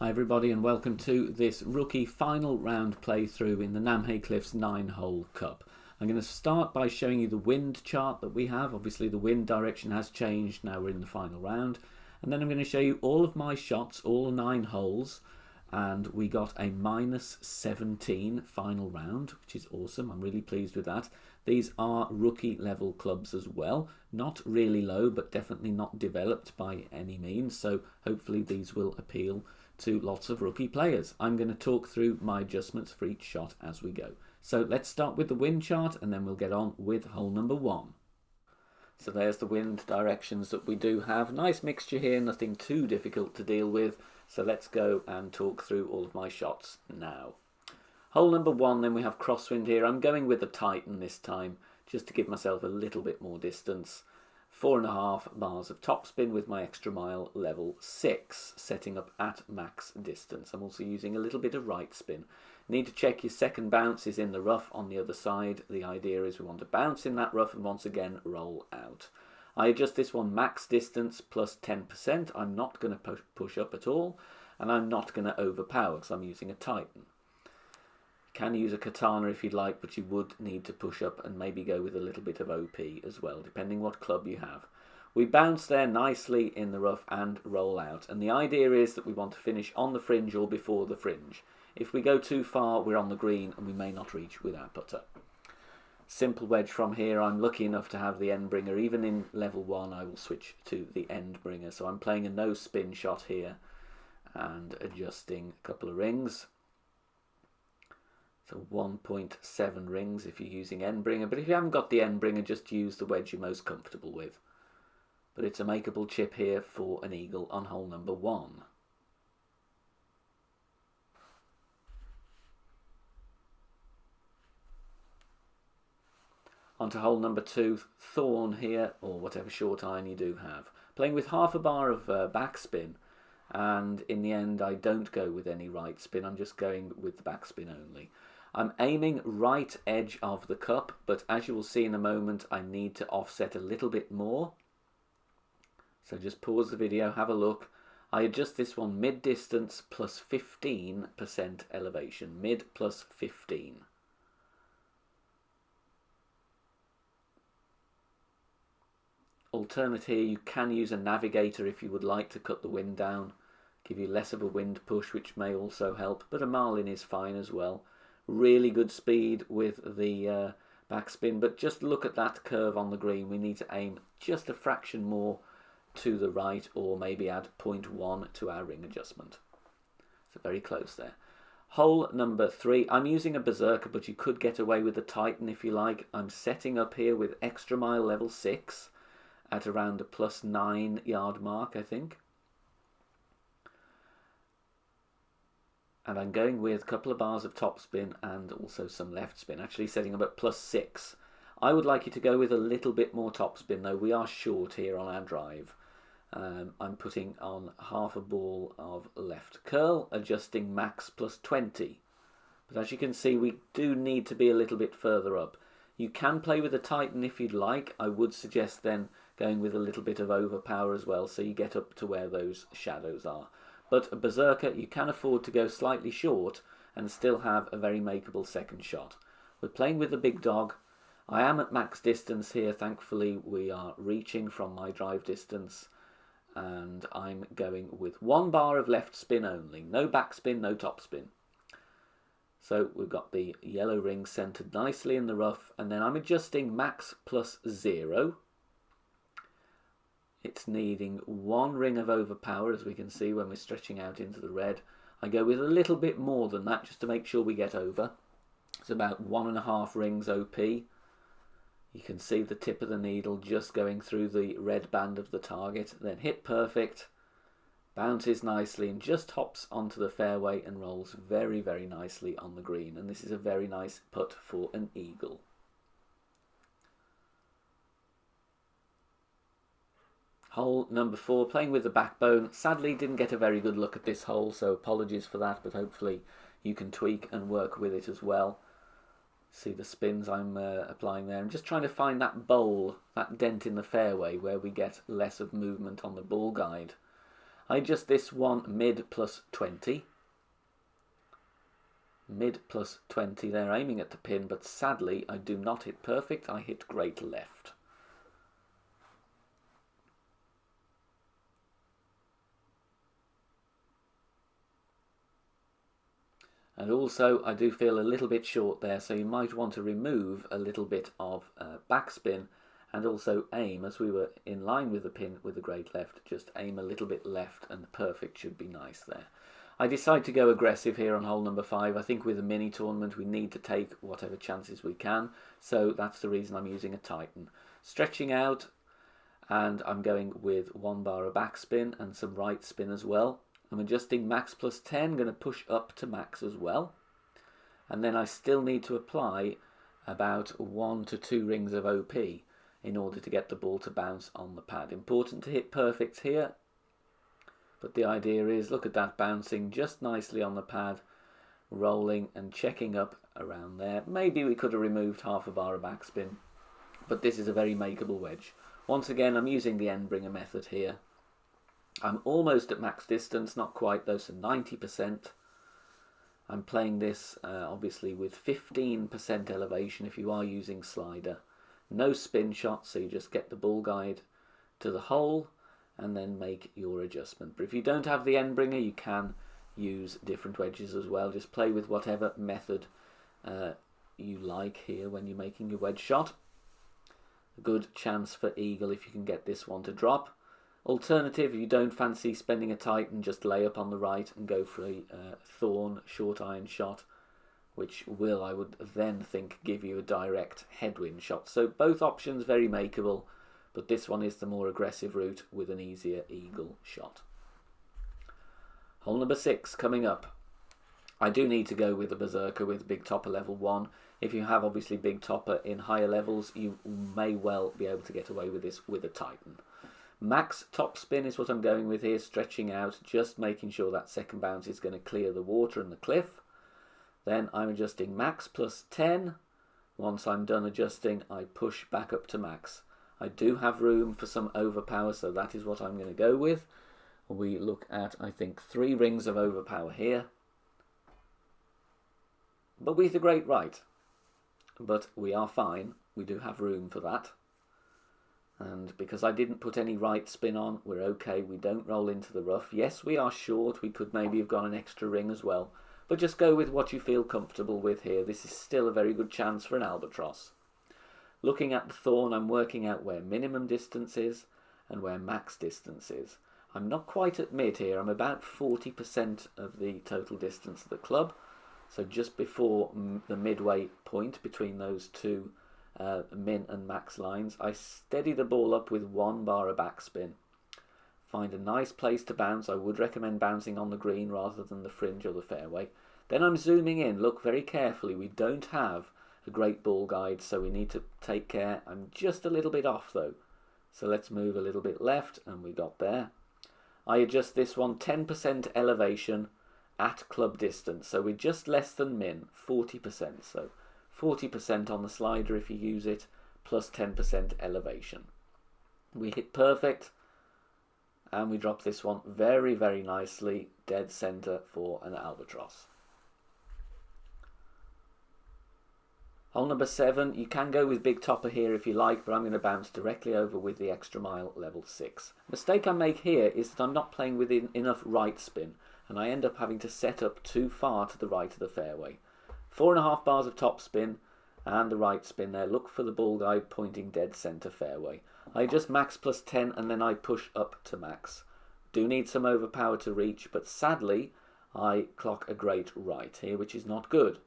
Hi everybody and welcome to this rookie final round playthrough in the Namhae Cliffs 9-hole cup. I'm going to start by showing you the wind chart that we have. Obviously the wind direction has changed, now we're in the final round. And then I'm going to show you all of my shots, all 9 holes. And we got a -17 final round, which is awesome. I'm really pleased with that. These are rookie level clubs as well. Not really low, but definitely not developed by any means. So hopefully these will appeal to lots of rookie players. I'm going to talk through my adjustments for each shot as we go. So let's start with the wind chart and then we'll get on with hole number 1. So there's the wind directions that we do have. Nice mixture here, nothing too difficult to deal with. So let's go and talk through all of my shots now. Hole number 1, then we have crosswind here. I'm going with the Titan this time, just to give myself a little bit more distance. 4.5 bars of topspin with my extra mile level 6, setting up at max distance. I'm also using a little bit of right spin. Need to check your second bounce is in the rough on the other side. The idea is we want to bounce in that rough and once again roll out. I adjust this one max distance plus 10%. I'm not going to push up at all, and I'm not going to overpower because I'm using a Titan. Can use a katana if you'd like, but you would need to push up and maybe go with a little bit of OP as well, depending what club you have. We bounce there nicely in the rough and roll out, and the idea is that we want to finish on the fringe or before the fringe. If we go too far, we're on the green and we may not reach with our putter. Simple wedge from here. I'm lucky enough to have the end bringer. Even in level 1 I will switch to the end bringer, so I'm playing a no spin shot here and adjusting a couple of rings. So 1.7 rings if you're using end bringer, but if you haven't got the end bringer, just use the wedge you're most comfortable with. But it's a makeable chip here for an eagle on hole number 1. Onto hole number 2, thorn here, or whatever short iron you do have. Playing with half a bar of backspin, and in the end I don't go with any right spin, I'm just going with the backspin only. I'm aiming right edge of the cup, but as you will see in a moment, I need to offset a little bit more. So just pause the video, have a look. I adjust this one mid-distance plus 15% elevation. Mid plus 15. Alternate here, you can use a navigator if you would like to cut the wind down. Give you less of a wind push, which may also help, but a marlin is fine as well. Really good speed with the backspin, but just look at that curve on the green. We need to aim just a fraction more to the right, or maybe add 0.1 to our ring adjustment. So very close there. Hole number 3, I'm using a berserker, but you could get away with a Titan if you like. I'm setting up here with extra mile level 6 at around a plus 9 yard mark, I think. And I'm going with a couple of bars of topspin and also some left spin, actually setting up at plus 6. I would like you to go with a little bit more topspin though. We are short here on our drive. I'm putting on half a ball of left curl, adjusting max plus 20. But as you can see, we do need to be a little bit further up. You can play with a Titan if you'd like. I would suggest then going with a little bit of overpower as well, so you get up to where those shadows are. But a berserker, you can afford to go slightly short and still have a very makeable second shot. We're playing with the big dog. I am at max distance here. Thankfully, we are reaching from my drive distance. And I'm going with 1 bar of left spin only. No backspin, no topspin. So we've got the yellow ring centered nicely in the rough. And then I'm adjusting max plus 0. It's needing 1 ring of overpower, as we can see when we're stretching out into the red. I go with a little bit more than that just to make sure we get over. It's about 1.5 rings OP. You can see the tip of the needle just going through the red band of the target. Then hit perfect, bounces nicely and just hops onto the fairway and rolls very, very nicely on the green. And this is a very nice putt for an eagle. Hole number 4, playing with the backbone. Sadly didn't get a very good look at this hole, so apologies for that, but hopefully you can tweak and work with it as well. See the spins I'm applying there. I'm just trying to find that bowl, that dent in the fairway where we get less of movement on the ball guide. I adjust this one mid plus 20. Mid plus 20 there, aiming at the pin, but sadly I do not hit perfect, I hit great left. And also I do feel a little bit short there, so you might want to remove a little bit of backspin and also aim, as we were in line with the pin with the great left, just aim a little bit left and perfect should be nice there. I decide to go aggressive here on hole number 5. I think with a mini tournament we need to take whatever chances we can, so that's the reason I'm using a Titan. Stretching out, and I'm going with 1 bar of backspin and some right spin as well. I'm adjusting max plus 10, going to push up to max as well. And then I still need to apply about 1 to 2 rings of OP in order to get the ball to bounce on the pad. Important to hit perfect here, but the idea is, look at that, bouncing just nicely on the pad, rolling and checking up around there. Maybe we could have removed half a bar of backspin, but this is a very makeable wedge. Once again, I'm using the end bringer method here. I'm almost at max distance, not quite though, so 90%. I'm playing this obviously with 15% elevation if you are using slider. No spin shot, so you just get the ball guide to the hole and then make your adjustment. But if you don't have the end bringer, you can use different wedges as well. Just play with whatever method you like here when you're making your wedge shot. A good chance for eagle if you can get this one to drop. Alternative, if you don't fancy spending a Titan, just lay up on the right and go for a thorn short iron shot, which will, I would then think, give you a direct headwind shot. So both options very makeable, but this one is the more aggressive route with an easier eagle shot. Hole number 6 coming up. I do need to go with the Berserker with Big Topper level 1. If you have obviously Big Topper in higher levels, you may well be able to get away with this with a Titan. Max top spin is what I'm going with here, stretching out, just making sure that second bounce is going to clear the water and the cliff. Then I'm adjusting max plus 10. Once I'm done adjusting, I push back up to max. I do have room for some overpower, so that is what I'm going to go with. We look at, I think, 3 rings of overpower here, but with a great right. But we are fine, we do have room for that. And because I didn't put any right spin on, we're okay, we don't roll into the rough. Yes, we are short, we could maybe have gone an extra ring as well, but just go with what you feel comfortable with here. This is still a very good chance for an albatross. Looking at the thorn, I'm working out where minimum distance is and where max distance is. I'm not quite at mid here, I'm about 40% of the total distance of the club, so just before the midway point between those two min and max lines. I steady the ball up with 1 bar of backspin. Find a nice place to bounce. I would recommend bouncing on the green rather than the fringe or the fairway. Then I'm zooming in. Look very carefully. We don't have a great ball guide, so we need to take care. I'm just a little bit off though, so let's move a little bit left, and we got there. I adjust this one 10% elevation at club distance, so we're just less than min, 40%. So 40% on the slider if you use it, plus 10% elevation. We hit perfect, and we drop this one very, very nicely, dead center for an albatross. Hole number 7, you can go with Big Topper here if you like, but I'm going to bounce directly over with the extra mile level 6. Mistake I make here is that I'm not playing with enough right spin, and I end up having to set up too far to the right of the fairway. 4.5 bars of top spin and the right spin there. Look for the ball guide pointing dead center fairway. I adjust max plus 10 and then I push up to max. Do need some overpower to reach, but sadly I clock a great right here, which is not good.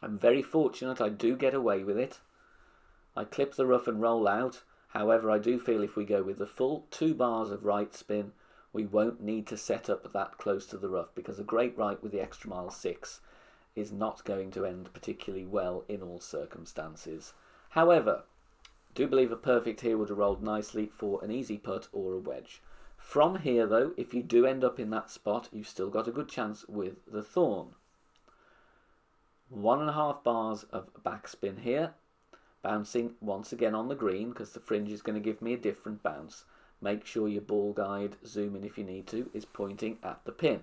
I'm very fortunate I do get away with it. I clip the rough and roll out. However, I do feel if we go with the full 2 bars of right spin, we won't need to set up that close to the rough, because a great right with the extra mile 6 is not going to end particularly well in all circumstances. However, I do believe a perfect here would have rolled nicely for an easy putt or a wedge. From here though, if you do end up in that spot, you've still got a good chance with the thorn. 1.5 bars of backspin here, bouncing once again on the green because the fringe is going to give me a different bounce. make sure your ball guide, zoom in if you need to, is pointing at the pin.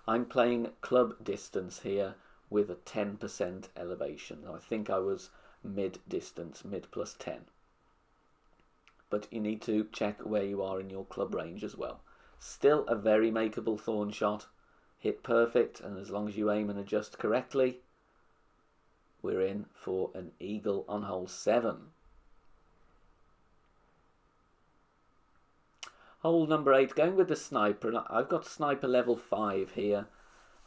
I'm playing club distance here with a 10% elevation. I think I was mid distance, mid plus 10. But you need to check where you are in your club range as well. Still a very makeable thorn shot. Hit perfect, and as long as you aim and adjust correctly, we're in for an eagle on hole 7. Hole number 8, going with the sniper, and I've got sniper level 5 here.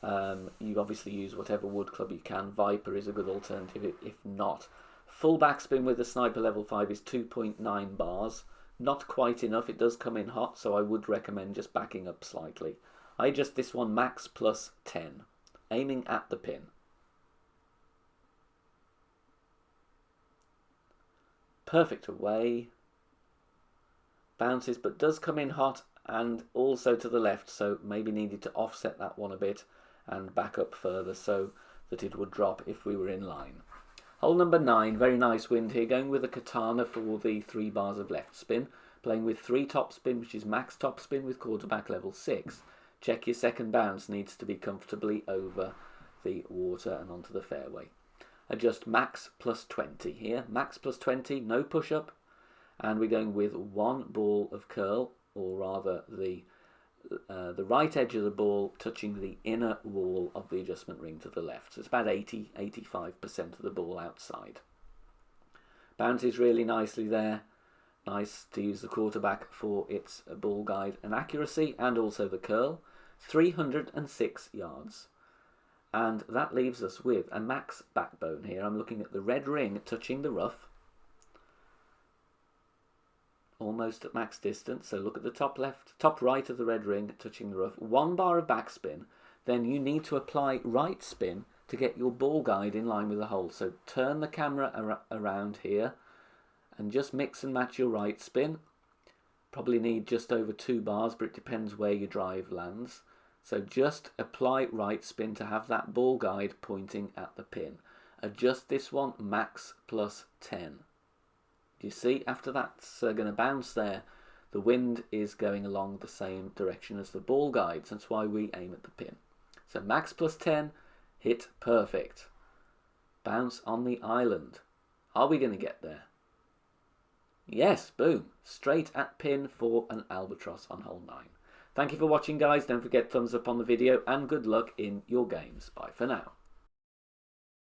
You obviously use whatever wood club you can. Viper is a good alternative if not. Full backspin with the sniper level 5 is 2.9 bars. Not quite enough, it does come in hot, so I would recommend just backing up slightly. I adjust this one max plus 10, aiming at the pin. Perfect away. Bounces, but does come in hot and also to the left, so maybe needed to offset that one a bit and back up further so that it would drop if we were in line. Hole number 9, very nice wind here, going with a katana for the 3 bars of left spin, playing with 3 top spin, which is max top spin with quarterback level 6. Check your second bounce needs to be comfortably over the water and onto the fairway. Adjust max plus 20 here, max plus 20, no push up, and we're going with 1 ball of curl, or rather the right edge of the ball touching the inner wall of the adjustment ring to the left. So it's about 80-85% of the ball outside. Bounces really nicely there. Nice to use the quarterback for its ball guide and accuracy, and also the curl. 306 yards. And that leaves us with a max backbone here. I'm looking at the red ring touching the rough. Almost at max distance, so look at the top right of the red ring touching the rough. 1 bar of backspin, then you need to apply right spin to get your ball guide in line with the hole. So turn the camera around here and just mix and match your right spin. Probably need just over 2 bars, but it depends where your drive lands. So just apply right spin to have that ball guide pointing at the pin. Adjust this one max plus 10. You see, after that's going to bounce there, the wind is going along the same direction as the ball guide. So that's why we aim at the pin. So max plus 10, hit perfect. Bounce on the island. Are we going to get there? Yes, boom. Straight at pin for an albatross on hole 9. Thank you for watching, guys. Don't forget thumbs up on the video and good luck in your games. Bye for now.